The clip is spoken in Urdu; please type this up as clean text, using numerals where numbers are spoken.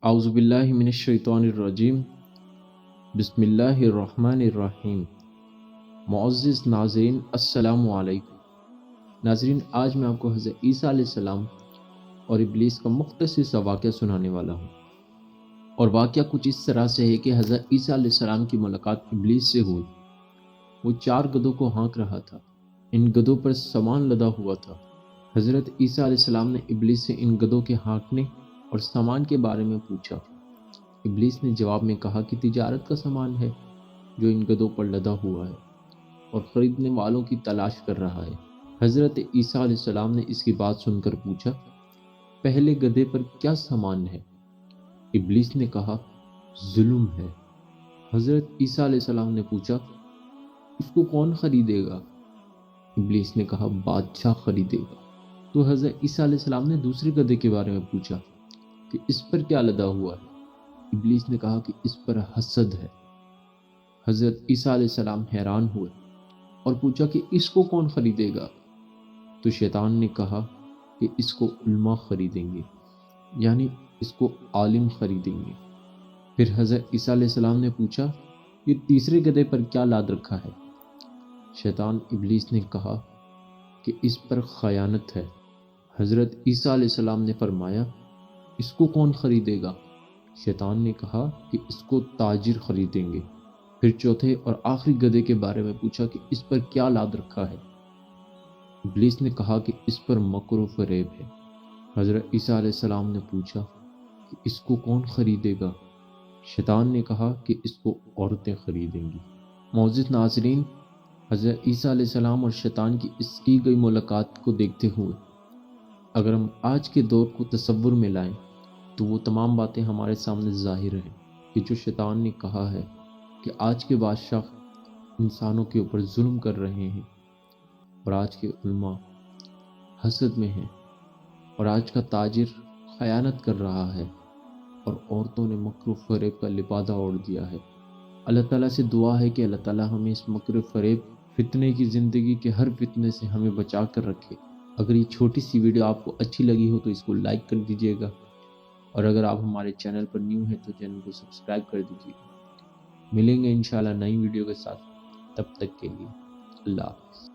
اعوذ باللہ من الشیطان الرجیم بسم اللہ الرحمن الرحیم۔ معزز ناظرین السلام علیکم۔ ناظرین، آج میں آپ کو حضرت عیسیٰ علیہ السلام اور ابلیس کا مختصر سا واقعہ سنانے والا ہوں، اور واقعہ کچھ اس طرح سے ہے کہ حضرت عیسیٰ علیہ السلام کی ملاقات ابلیس سے ہوئی۔ وہ 4 گدھوں کو ہانک رہا تھا، ان گدھوں پر سامان لدا ہوا تھا۔ حضرت عیسیٰ علیہ السلام نے ابلیس سے ان گدھوں کے ہانکنے اور سامان کے بارے میں پوچھا۔ ابلیس نے جواب میں کہا کہ تجارت کا سامان ہے جو ان گدھوں پر لدا ہوا ہے اور خریدنے والوں کی تلاش کر رہا ہے۔ حضرت عیسیٰ علیہ السلام نے اس کی بات سن کر پوچھا، پہلے گدھے پر کیا سامان ہے؟ ابلیس نے کہا، ظلم ہے۔ حضرت عیسیٰ علیہ السلام نے پوچھا، اس کو کون خریدے گا؟ ابلیس نے کہا، بادشاہ خریدے گا۔ تو حضرت عیسیٰ علیہ السلام نے دوسرے گدھے کے بارے میں پوچھا کہ اس پر کیا لدا ہوا ہے؟ ابلیس نے کہا کہ اس پر حسد ہے۔ حضرت عیسیٰ علیہ السلام حیران ہوئے اور پوچھا کہ اس کو کون خریدے گا؟ تو شیطان نے کہا کہ اس کو علماء خریدیں گے، یعنی اس کو عالم خریدیں گے۔ پھر حضرت عیسیٰ علیہ السلام نے پوچھا، یہ تیسرے گدھے پر کیا لاد رکھا ہے؟ شیطان ابلیس نے کہا کہ اس پر خیانت ہے۔ حضرت عیسیٰ علیہ السلام نے فرمایا، اس کو کون خریدے گا؟ شیطان نے کہا کہ اس کو تاجر خریدیں گے۔ پھر چوتھے اور آخری گدھے کے بارے میں پوچھا کہ اس پر کیا لاد رکھا ہے؟ ابلیس نے کہا کہ اس پر مکر و فریب ہے۔ حضرت عیسیٰ علیہ السلام نے پوچھا کہ اس کو کون خریدے گا؟ شیطان نے کہا کہ اس کو عورتیں خریدیں گی۔ معزز ناظرین، حضرت عیسیٰ علیہ السلام اور شیطان کی اس کی گئی ملاقات کو دیکھتے ہوئے اگر ہم آج کے دور کو تصور میں لائیں تو وہ تمام باتیں ہمارے سامنے ظاہر ہیں کہ جو شیطان نے کہا ہے کہ آج کے بادشاہ انسانوں کے اوپر ظلم کر رہے ہیں، اور آج کے علماء حسد میں ہیں، اور آج کا تاجر خیانت کر رہا ہے، اور عورتوں نے مکر و فریب کا لبادہ اوڑھ دیا ہے۔ اللہ تعالیٰ سے دعا ہے کہ اللہ تعالیٰ ہمیں اس مکر و فریب فتنے کی زندگی کے ہر فتنے سے ہمیں بچا کر رکھے۔ اگر یہ چھوٹی سی ویڈیو آپ کو اچھی لگی ہو تو اس کو لائک کر دیجیے گا، اور اگر آپ ہمارے چینل پر نیو ہیں تو چینل کو سبسکرائب کر دیجیے گا۔ ملیں گے انشاءاللہ نئی ویڈیو کے ساتھ، تب تک کے لیے اللہ حافظ۔